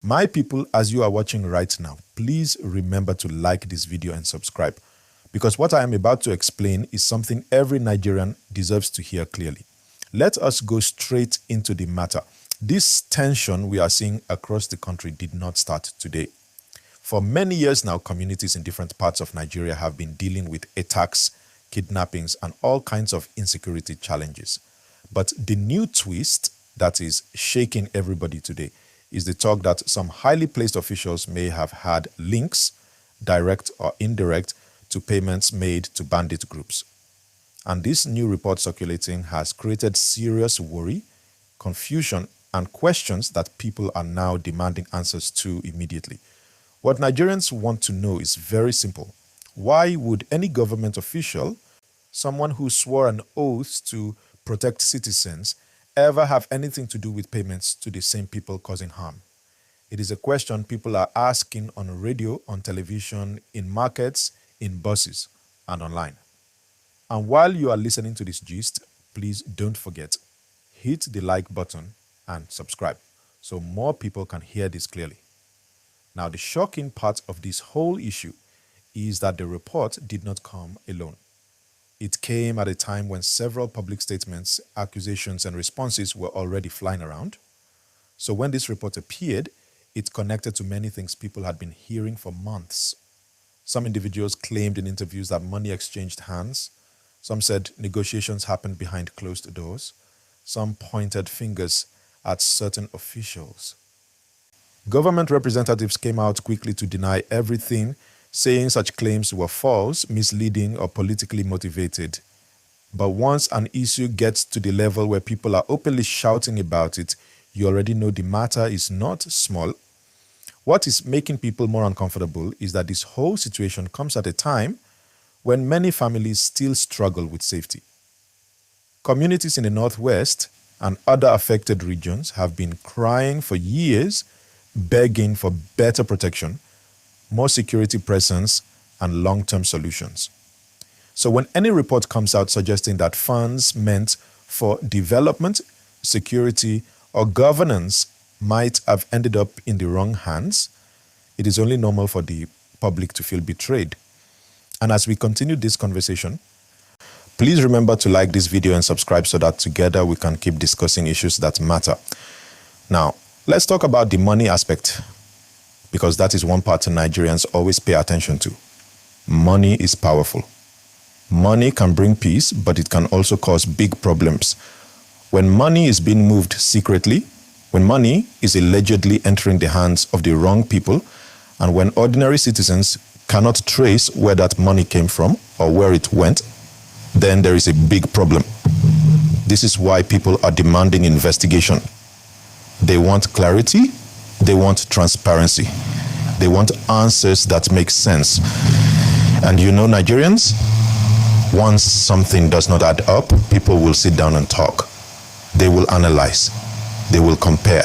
My people, as you are watching right now, please remember to like this video and subscribe, because what I am about to explain is something every Nigerian deserves to hear clearly. Let us go straight into the matter. This tension we are seeing across the country did not start today. For many years now, communities in different parts of Nigeria have been dealing with attacks, kidnappings, and all kinds of insecurity challenges. But the new twist that is shaking everybody today is the talk that some highly placed officials may have had links, direct or indirect, to payments made to bandit groups. And this new report circulating has created serious worry, confusion, and questions that people are now demanding answers to immediately. What Nigerians want to know is very simple. Why would any government official, someone who swore an oath to protect citizens, ever have anything to do with payments to the same people causing harm? It is a question people are asking on radio, on television, in markets, in buses, and online. And while you are listening to this gist, please don't forget, hit the like button and subscribe so more people can hear this clearly. Now, the shocking part of this whole issue is that the report did not come alone. It came at a time when several public statements, accusations, and responses were already flying around. So when this report appeared, it connected to many things people had been hearing for months. Some individuals claimed in interviews that money exchanged hands. Some said negotiations happened behind closed doors. Some pointed fingers at certain officials. Government representatives came out quickly to deny everything, saying such claims were false, misleading, or politically motivated. But once an issue gets to the level where people are openly shouting about it, you already know the matter is not small. What is making people more uncomfortable is that this whole situation comes at a time when many families still struggle with safety. Communities in the Northwest and other affected regions have been crying for years, begging for better protection, more security presence, and long-term solutions. So when any report comes out suggesting that funds meant for development, security, or governance might have ended up in the wrong hands, it is only normal for the public to feel betrayed. And as we continue this conversation, please remember to like this video and subscribe so that together we can keep discussing issues that matter. Now, let's talk about the money aspect, because that is one part Nigerians always pay attention to. Money is powerful. Money can bring peace, but it can also cause big problems. When money is being moved secretly, when money is allegedly entering the hands of the wrong people, and when ordinary citizens cannot trace where that money came from or where it went, then there is a big problem. This is why people are demanding investigation. They want clarity, they want transparency, they want answers that make sense. And you know, Nigerians, once something does not add up, people will sit down and talk. They will analyze, they will compare,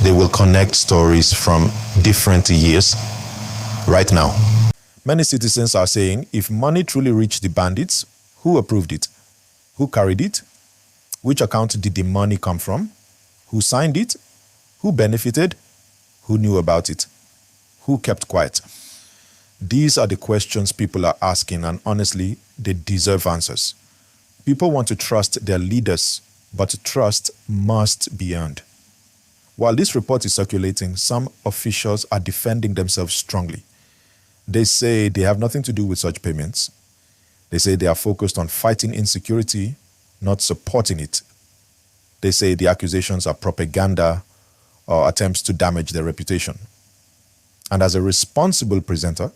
they will connect stories from different years. Right now, many citizens are saying, if money truly reached the bandits, who approved it? Who carried it? Which account did the money come from? Who signed it? Who benefited? Who knew about it? Who kept quiet? These are the questions people are asking, and honestly, they deserve answers. People want to trust their leaders, but trust must be earned. While this report is circulating, some officials are defending themselves strongly. They say they have nothing to do with such payments. They say they are focused on fighting insecurity, not supporting it. They say the accusations are propaganda or attempts to damage their reputation. And as a responsible presenter,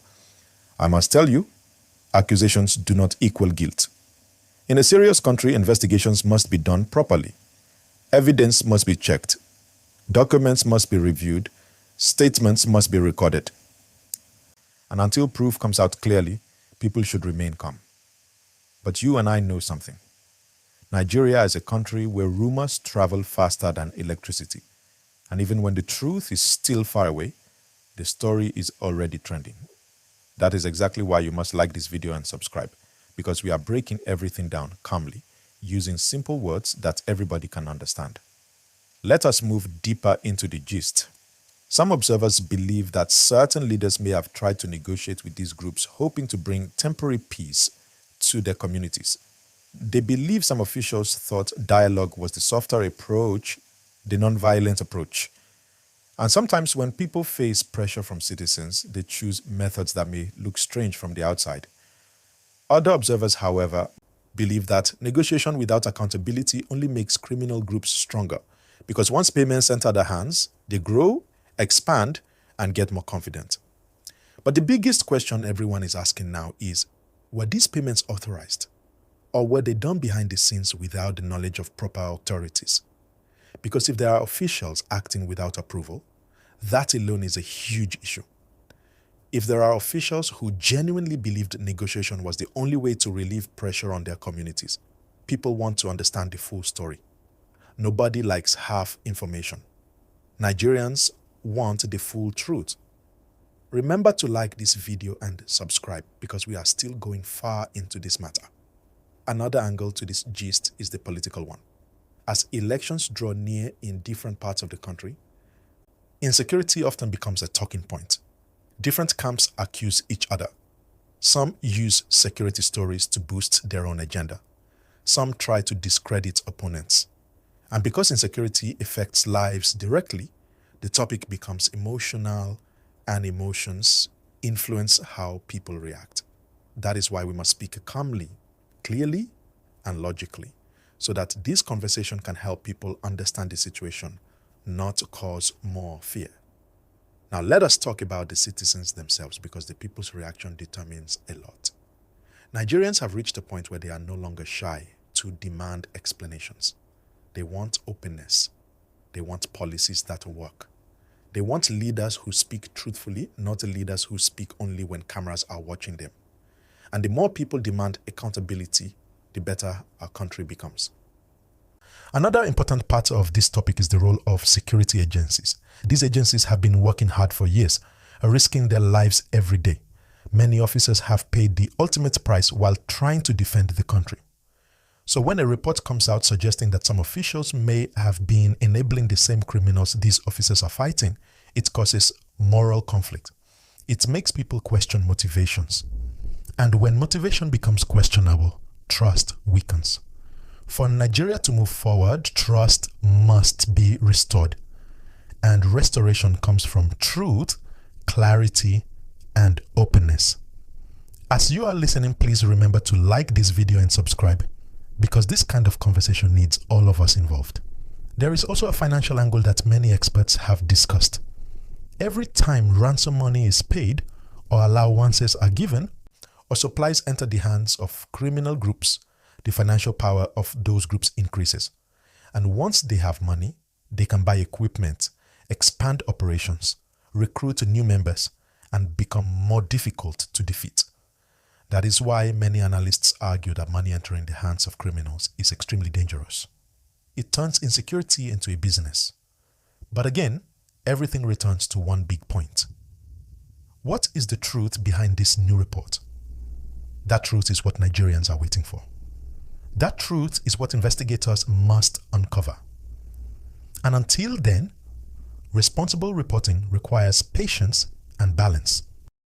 I must tell you, accusations do not equal guilt. In a serious country, investigations must be done properly. Evidence must be checked. Documents must be reviewed. Statements must be recorded. And until proof comes out clearly, people should remain calm. But you and I know something. Nigeria is a country where rumors travel faster than electricity. And even when the truth is still far away, the story is already trending. That is exactly why you must like this video and subscribe, because we are breaking everything down calmly, using simple words that everybody can understand. Let us move deeper into the gist. Some observers believe that certain leaders may have tried to negotiate with these groups, hoping to bring temporary peace to their communities. They believe some officials thought dialogue was the softer approach, the non-violent approach. And sometimes when people face pressure from citizens, they choose methods that may look strange from the outside. Other observers, however, believe that negotiation without accountability only makes criminal groups stronger, because once payments enter their hands, they grow, expand, and get more confident. But the biggest question everyone is asking now is, were these payments authorized? Or were they done behind the scenes without the knowledge of proper authorities? Because if there are officials acting without approval, that alone is a huge issue. If there are officials who genuinely believed negotiation was the only way to relieve pressure on their communities, people want to understand the full story. Nobody likes half information. Nigerians want the full truth. Remember to like this video and subscribe because we are still going far into this matter. Another angle to this gist is the political one. As elections draw near in different parts of the country, insecurity often becomes a talking point. Different camps accuse each other. Some use security stories to boost their own agenda. Some try to discredit opponents. And because insecurity affects lives directly, the topic becomes emotional, and emotions influence how people react. That is why we must speak calmly, clearly, and logically, so that this conversation can help people understand the situation, not cause more fear. Now let us talk about the citizens themselves, because the people's reaction determines a lot. Nigerians have reached a point where they are no longer shy to demand explanations. They want openness. They want policies that work. They want leaders who speak truthfully, not leaders who speak only when cameras are watching them. And the more people demand accountability, the better our country becomes. Another important part of this topic is the role of security agencies. These agencies have been working hard for years, risking their lives every day. Many officers have paid the ultimate price while trying to defend the country. So when a report comes out suggesting that some officials may have been enabling the same criminals these officers are fighting, it causes moral conflict. It makes people question motivations. And when motivation becomes questionable, trust weakens. For Nigeria to move forward, trust must be restored. And restoration comes from truth, clarity, and openness. As you are listening, please remember to like this video and subscribe, because this kind of conversation needs all of us involved. There is also a financial angle that many experts have discussed. Every time ransom money is paid, or allowances are given, or supplies enter the hands of criminal groups, the financial power of those groups increases. And once they have money, they can buy equipment, expand operations, recruit new members, and become more difficult to defeat. That is why many analysts argue that money entering the hands of criminals is extremely dangerous. It turns insecurity into a business. But again, everything returns to one big point. What is the truth behind this new report? That truth is what Nigerians are waiting for. That truth is what investigators must uncover. And until then, responsible reporting requires patience and balance.